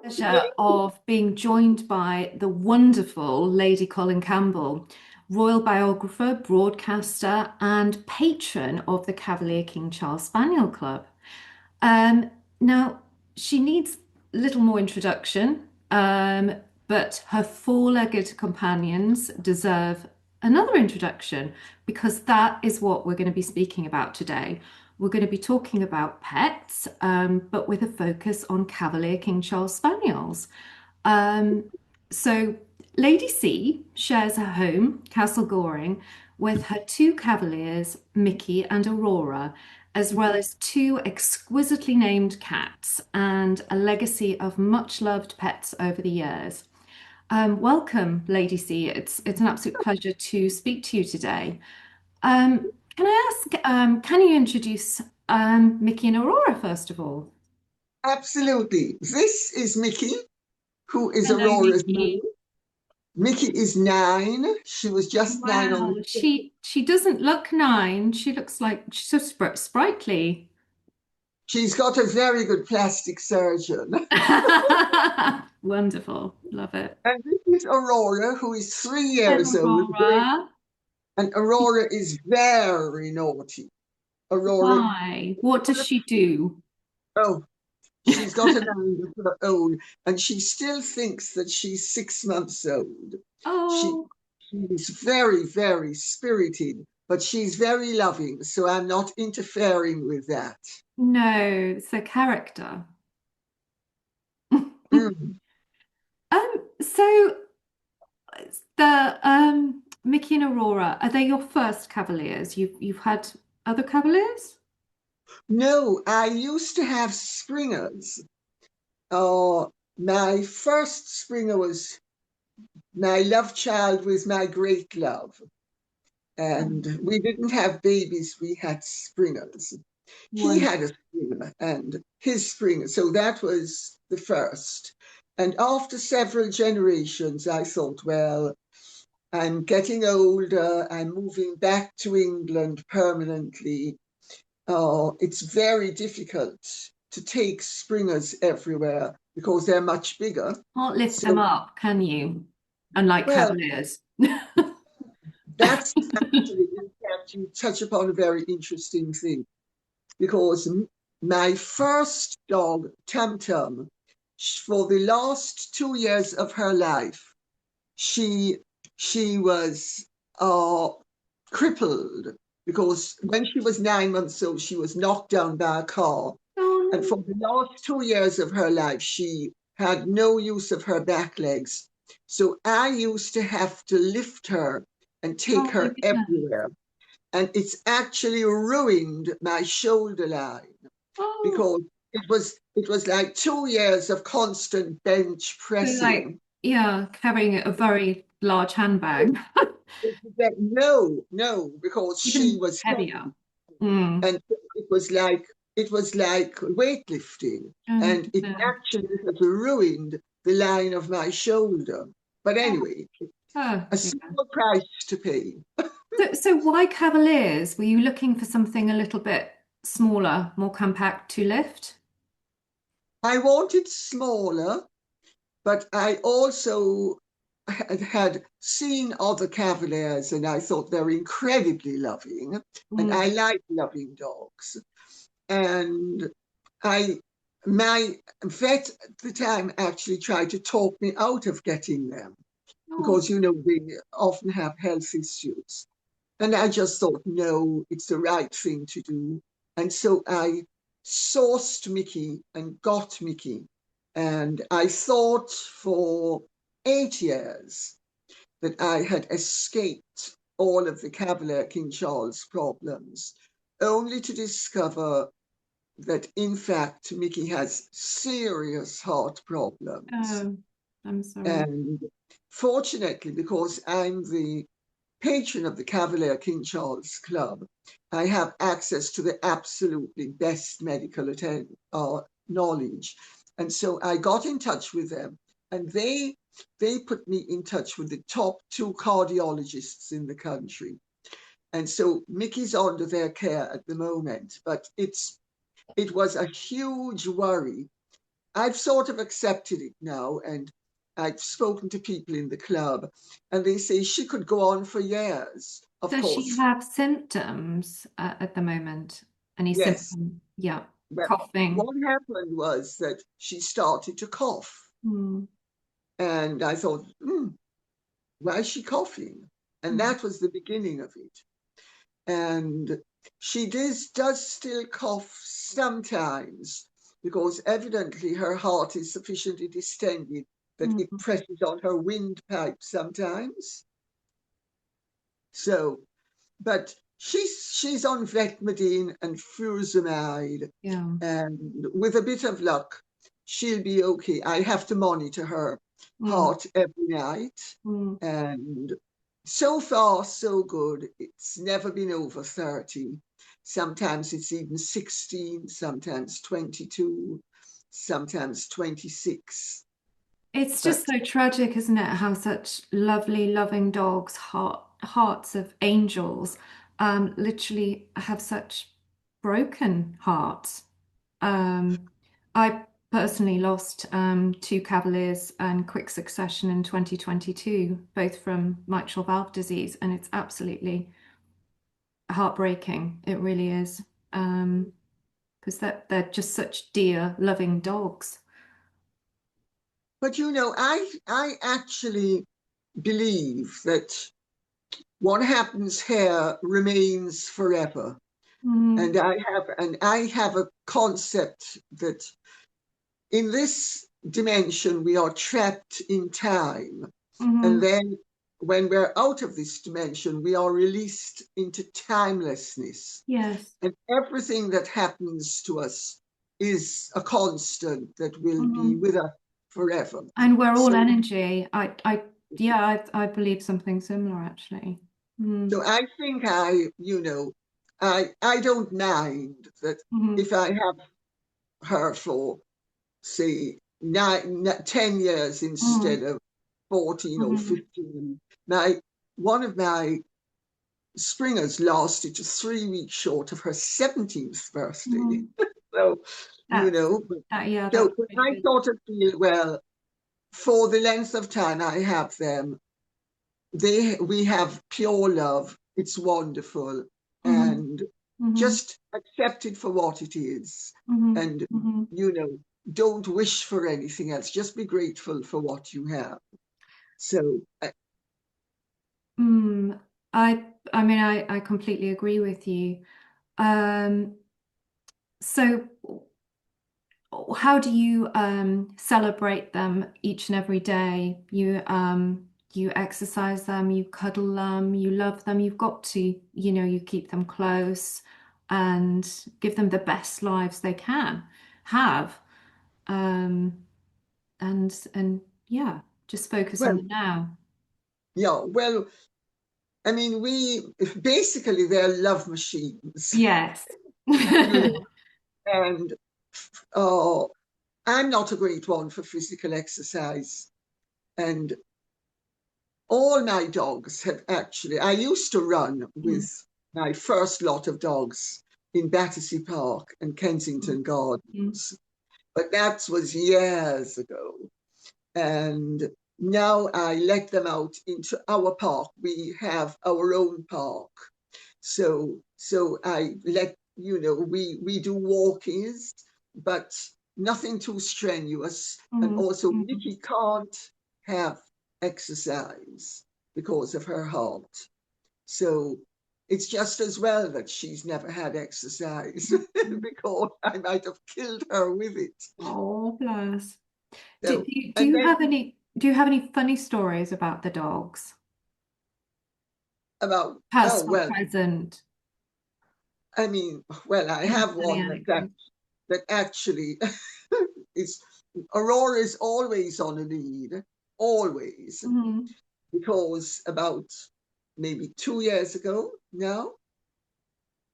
Pleasure of being joined by the wonderful Lady Colin Campbell, royal biographer, broadcaster, and patron of the Cavalier King Charles Spaniel Club. Now, she needs little more introduction, but her four-legged companions deserve another introduction because that is what we're going to be speaking about today. We're going to be talking about pets, but with a focus on Cavalier King Charles Spaniels. Um, so, Lady C shares her home, Castle Goring, with her two Cavaliers, Mickey and Aurora, as well as two exquisitely named cats and a legacy of much loved pets over the years. Welcome, Lady C. It's an absolute pleasure to speak to you today. Can I ask, can you introduce Mickey and Aurora first of all? Absolutely. This is Mickey, who is Hello, Aurora's mother. Mickey. Mickey is 9. She was just 9 on Wow, the. she doesn't look nine. She looks like she's so sprightly. She's got a very good plastic surgeon. Wonderful, love it. And this is Aurora, who is 3 years Hello, old. Aurora. And Aurora is very naughty. Aurora, Why? What does she do? oh, she's got a mind of her own. And she still thinks that she's 6 months old. She, Oh, she's very, very spirited, but she's very loving. So I'm not interfering with that. no, it's a character. Mm. So the Mickey and Aurora, are they your first Cavaliers? You've had other Cavaliers? No, I used to have Springers. Uh, my first Springer was my love child was my great love. And Oh, we didn't have babies, we had Springers. He wonderful. had a Springer and his Springer. So that was the first. And after several generations, I thought, well, I'm getting older, I'm moving back to England permanently. It's very difficult to take Springers everywhere because they're much bigger. Can't lift them So, up, can you? Unlike well, Cavaliers. that's actually, in fact, you touch upon a very interesting thing because my first dog, Tum Tum, for the last 2 years of her life, she she was uh, crippled because when she was 9 months old, she was knocked down by a car. And Oh, for the last 2 years of her life, she had no use of her back legs. So I used to have to lift her and take oh my her goodness. everywhere. And it's actually ruined my shoulder line Oh, because it was like 2 years of constant bench so like, pressing. yeah, carrying a very large handbag, No, no, because she even was heavier. heavy. Mm. And it was like weightlifting, Oh, and it goodness. actually has ruined the line of my shoulder. But Oh, anyway, oh, a dear. small price to pay. So why Cavaliers? Were you looking for something a little bit smaller, more compact to lift? I wanted smaller, but I also had seen other Cavaliers, and I thought they're incredibly loving, and I Mm. like loving dogs. And I, my vet at the time actually tried to talk me out of getting them Oh, because, they often have health issues. And I just thought, no, it's the right thing to do. And so I sourced Mickey and got Mickey. And I thought for 8 years that I had escaped all of the Cavalier King Charles problems, only to discover that in fact Mickey has serious heart problems. oh, I'm sorry. And fortunately, because I'm the patron of the Cavalier King Charles Club, I have access to the absolutely best medical knowledge. And so I got in touch with them, and they put me in touch with the top two cardiologists in the country. And so Mickey's under their care at the moment, but it was a huge worry I've sort of accepted it now, and I've spoken to people in the club, and they say she could go on for years. Of Does she course, have symptoms at the moment? Any yes. symptoms? Yeah, But coughing. what happened was that she started to cough, Mm, and I thought, why is she coughing? And mm, that was the beginning of it. And she does still cough sometimes because evidently her heart is sufficiently distended that it mm. presses on her windpipe sometimes. So, but she's on vetmedine and furosemide, Yeah. and with a bit of luck, she'll be okay. I have to monitor her Mm, heart every night, mm, and so far so good. It's never been over 30. Sometimes it's even 16, sometimes 22, sometimes 26. It's just But so tragic, isn't it? How such lovely, loving dogs, hearts of angels, literally have such broken hearts. Um, I personally lost two Cavaliers in quick succession in 2022, both from mitral valve disease, and it's absolutely heartbreaking. It really is, because they're just such dear, loving dogs. I actually believe that what happens here remains forever. Mm, And I have a concept that in this dimension we are trapped in time, and hmm. then when we're out of this dimension we are released into timelessness, Yes. and everything that happens to us is a constant that will be Mhm. with us forever. And we're all So energy. Yeah, I believe something similar actually. Mm. so I think I don't mind that Hmm. if I have her for say 10 years instead Hmm. of 14 or Hmm. 15. One of my springers lasted to 3 weeks short of her 17th birthday. Hmm. So, That's but, yeah, so that's but really I good. sort of feel, well, for the length of time I have them, we have pure love. It's wonderful. Hmm. And Hmm. just accept it for what it is. Hmm. And, Hmm. you know, don't wish for anything else. Just be grateful for what you have. So, Mm. I mean I completely agree with you. Um, so how do you celebrate them each and every day? You exercise them, you cuddle them, you love them. You've got to, you keep them close and give them the best lives they can have. Um, and yeah, just focus on well, the now. yeah, well, I mean, we basically they're love machines, Yes. you know, and uh, I'm not a great one for physical exercise. And all my dogs have actually, I used to run Mm, with my first lot of dogs in Battersea Park and mm, Kensington mm, Gardens, but that was years ago. And now I let them out into our park. We have our own park. So I let, we do walkies, but nothing too strenuous. And mm, also mm. Mickey can't have exercise because of her heart. So it's just as well that she's never had exercise Mm. because I might have killed her with it. Oh, bless. So, Do and you then have any funny stories about the dogs? about, oh, Past or well, present? I mean, well, I Any have funny one anecdotes? that actually is Aurora is always on a lead, always, Hmm. because about maybe 2 years ago now,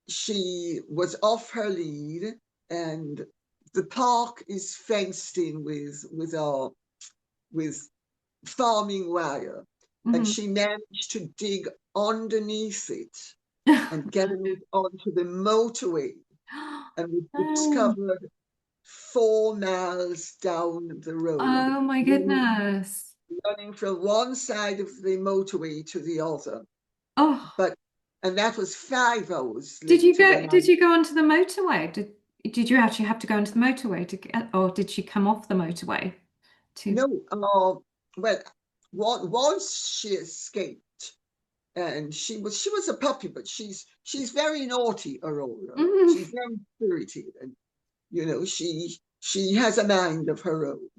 she was off her lead, and the park is fenced in with farming wire, and Hmm. she managed to dig underneath it and getting it onto the motorway, and we Oh. discovered 4 miles down the road, Oh my goodness. running from one side of the motorway to the other. Oh, But and that was 5 hours later when I did you go onto the motorway? Did you actually have to go onto the motorway to get, or did she come off the motorway to? no well once she escaped, and she was a puppy, but she's very naughty, Aurora. Mhm. She's very spirited, and she has a mind of her own,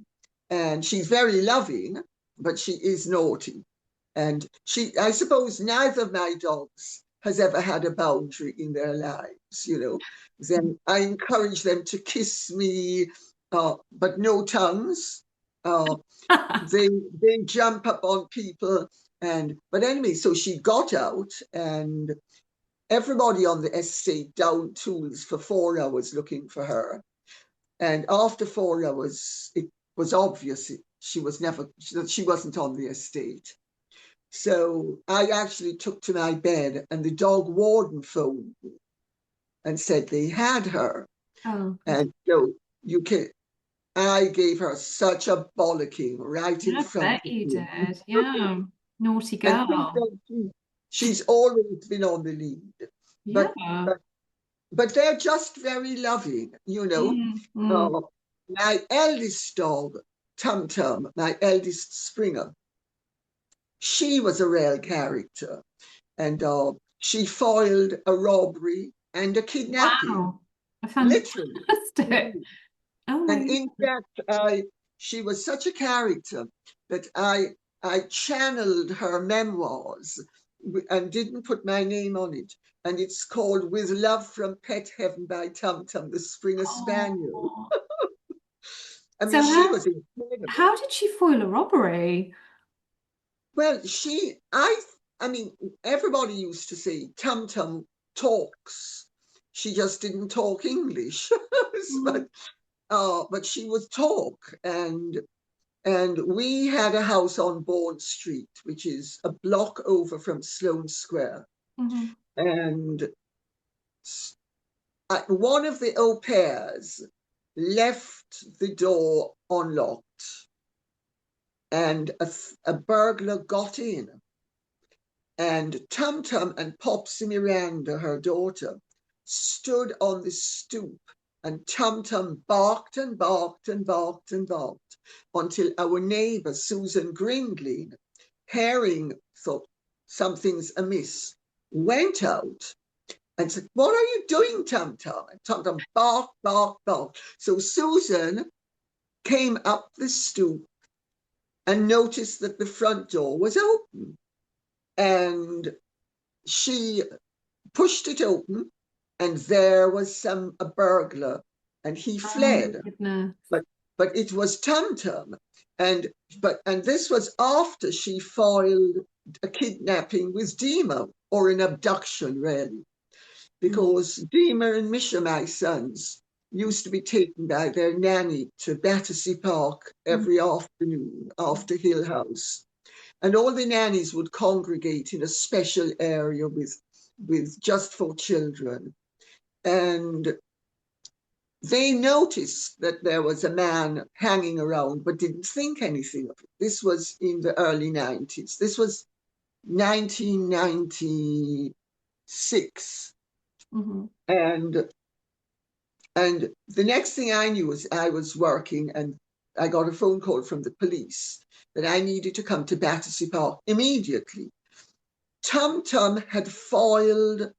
and she's very loving, but she is naughty. And I suppose neither of my dogs has ever had a boundary in their lives. Then I encourage them to kiss me, but no tongues. Uh, they jump up on people, but anyway, so she got out, and everybody on the estate down tools for 4 hours looking for her. And after 4 hours, it was obvious she wasn't on the estate. So I actually took to my bed, and the dog warden phoned me and said they had her. Oh, good. And you can. I gave her such a bollocking right in Yeah, I front bet of you me. did. Yeah. Naughty And since girl. then, she's always been on the lead. But Yeah. but but they're just very loving. Mm, mm. Uh, my eldest dog, Tum Tum, my eldest Springer, she was a real character. And she foiled a robbery and a kidnapping, Wow. literally. Fantastic. Mhm. Oh my And in goodness. fact, she was such a character that I channeled her memoirs and didn't put my name on it. And it's called With Love from Pet Heaven by Tum Tum, the Springer Spaniel. Oh. I So mean, she was incredible. how did she foil a robbery? Well, I mean, everybody used to say Tum Tum talks. She just didn't talk English, Mm, but she would talk, and we had a house on Bourne Street, which is a block over from Sloane Square, mhm. and one of the au pairs left the door unlocked, and a burglar got in. And Tum Tum and Popsy Miranda, her daughter, stood on the stoop, and Tum Tum barked and barked and barked and barked until our neighbour, Susan Grindley, hearing thought something's amiss, went out and said, "What are you doing, Tum Tum?" And Tum Tum barked, barked, barked. So Susan came up the stoop and noticed that the front door was open. And she pushed it open, and there was a burglar, and he Oh my fled. goodness. But it was Tum Tum, and this was after she foiled a kidnapping with Dima, or an abduction, really, Mm, because Dima and Misha, my sons, used to be taken by their nanny to Battersea Park mm, every afternoon after Hill House, and all the nannies would congregate in a special area with just for children. And they noticed that there was a man hanging around, but didn't think anything of it. This was in the early 90s. This was 1996. mhm. And the next thing I knew was I was working, and I got a phone call from the police that I needed to come to Battersea Park immediately. Tum Tum had foiled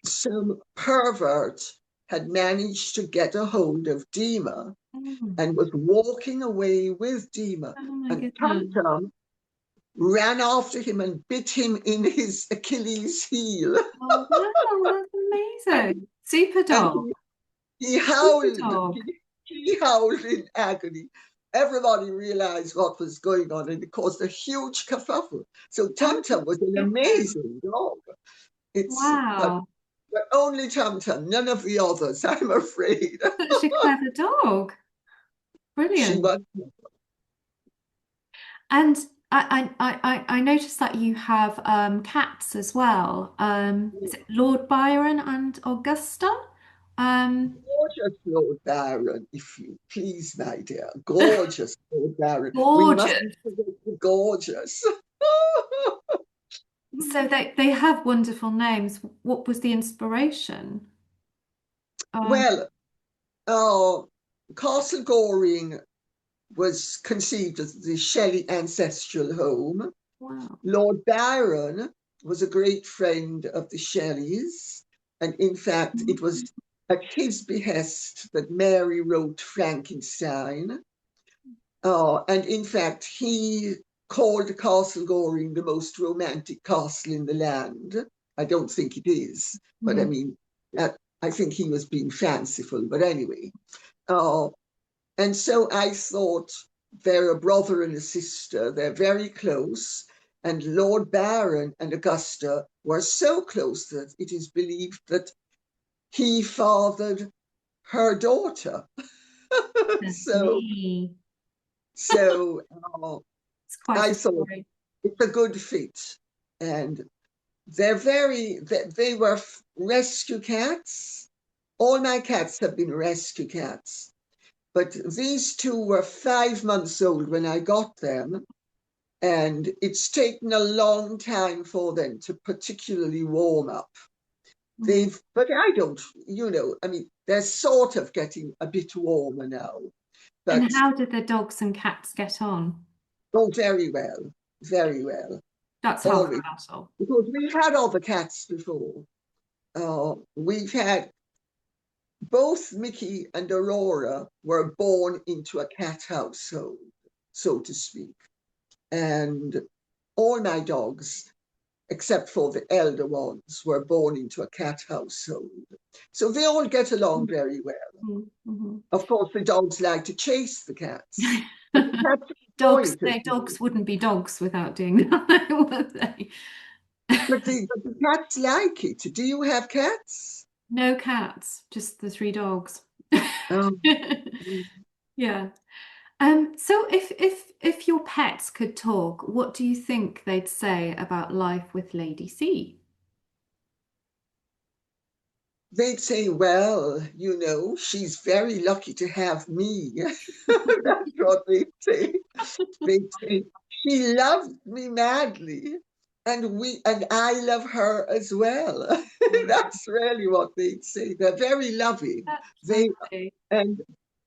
some pervert, had managed to get a hold of Dima Mm. and was walking away with Dima. Oh my And Tum goodness. Tum ran after him and bit him in his Achilles heel. Oh wow, that's amazing. Super And dog. he Super howled, dog. he howled in agony. Everybody realized what was going on, and it caused a huge kerfuffle. So Oh Tum Tum was an my goodness. amazing dog. It's Wow. but only Tum Tum, none of the others, I'm afraid. Such a clever dog. She Brilliant. was. And I noticed that you have cats as well. Is it Lord Byron and Augusta? Um, Gorgeous Lord Baron, if you please, my dear. Gorgeous Lord Baron. We mustn't Gorgeous. forget the gorgeous. So they have wonderful names. What was the inspiration? Um, Well, uh, Castle Goring was conceived as the Shelley ancestral home. wow. Lord Byron was a great friend of the Shelleys, and in fact, it was Mhm. at his behest that Mary wrote Frankenstein. And in fact, he called Castle Goring the most romantic castle in the land. I don't think it is, but I Mhm. mean, I think he was being fanciful. But anyway, uh, and so I thought they're a brother and a sister. They're very close. And Lord Byron and Augusta were so close that it is believed that he fathered her daughter. I so, see. so It's quite I a thought story. it's a good fit. And they were rescue cats. All my cats have been rescue cats. But these two were 5 months old when I got them, and it's taken a long time for them to particularly warm up. Mm. But I don't, I mean, they're sort of getting a bit warmer now, And but how did the dogs and cats get on? oh, very well, That's half the always. battle. Because we've had other cats before. We've had both Mickey and Aurora were born into a cat household, so to speak. And all my dogs, except for the elder ones, were born into a cat household. So they all get along very well. Mhm, mhm. Of course, the dogs like to chase the cats, but the cats enjoy Dogs, it as no, well. dogs wouldn't be dogs without doing that, would they? But the cats like it. Do you have cats? No cats, just the three dogs. Um, Yeah. So if your pets could talk, what do you think they'd say about life with Lady C? they'd say, well, she's very lucky to have me. That's what they'd say. They'd say, she loves me madly, and I love her as well. That's really what they'd say. They're very loving. That's They lovely. and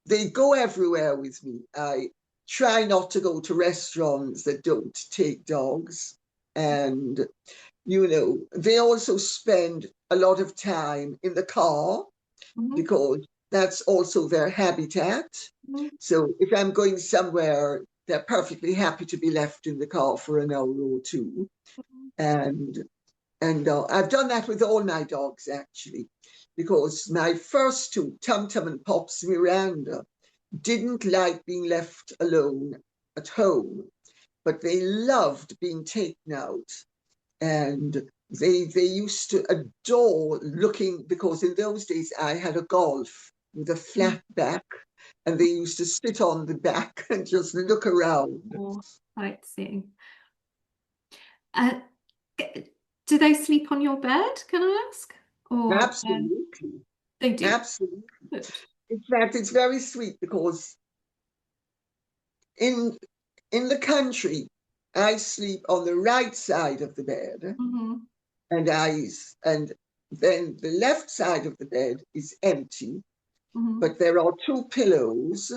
they go everywhere with me. I try not to go to restaurants that don't take dogs. And they also spend a lot of time in the car Mhm, because that's also their habitat. mhm, So if I'm going somewhere, they're perfectly happy to be left in the car for an hour or two. mhm. And I've done that with all my dogs actually, because my first two, Tum Tum and Pops Miranda, didn't like being left alone at home, but they loved being taken out, and they used to adore looking, because in those days I had a Golf with a flat back, and they used to sit on the back and just look around. Oh, sightseeing. Uh, do they sleep on your bed, can I ask? Or Absolutely, they do. absolutely. Good. In fact, it's very sweet because in in the country I sleep on the right side of the bed, Hmm. and then the left side of the bed is empty, Hmm. but there are two pillows,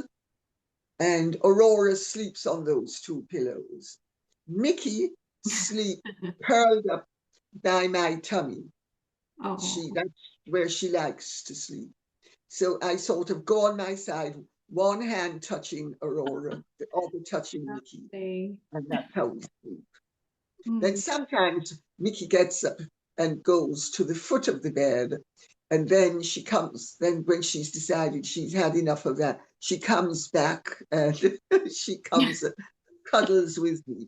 and Aurora sleeps on those two pillows. Mickey sleeps curled up by my tummy. Oh, That's where she likes to sleep. So I sort of go on my side, one hand touching Aurora, the other touching Mickey, lovely. and that's how we sleep. Then Mm. sometimes Mickey gets up and goes to the foot of the bed. And then then when she's decided she's had enough of that, she comes back and she comes and cuddles with me.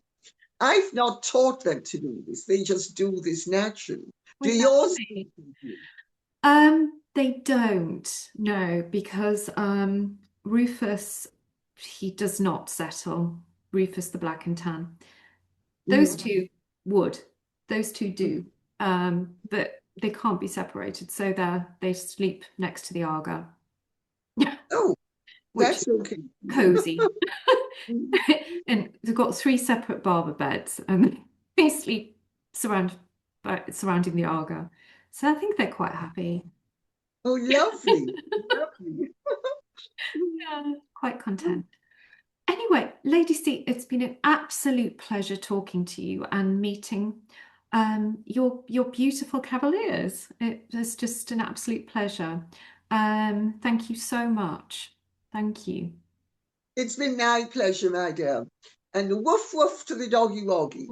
I've not taught them to do this. They just do this naturally. Do Was that yours? me? They don't, no, because Rufus, he does not settle. Rufus the black and tan. Those Mm. two would. Those two do. But they can't be separated, so they sleep next to the Aga, Oh, which is that's okay. cozy. And they've got three separate Barber beds, and they sleep surrounding the Aga. So I think they're quite happy. Oh, lovely. Lovely. Yeah, quite content. Anyway, Lady C, it's been an absolute pleasure talking to you and meeting your beautiful Cavaliers. It was just an absolute pleasure. Thank you so much. Thank you. It's been my pleasure, my dear. And woof woof to the doggy woggy.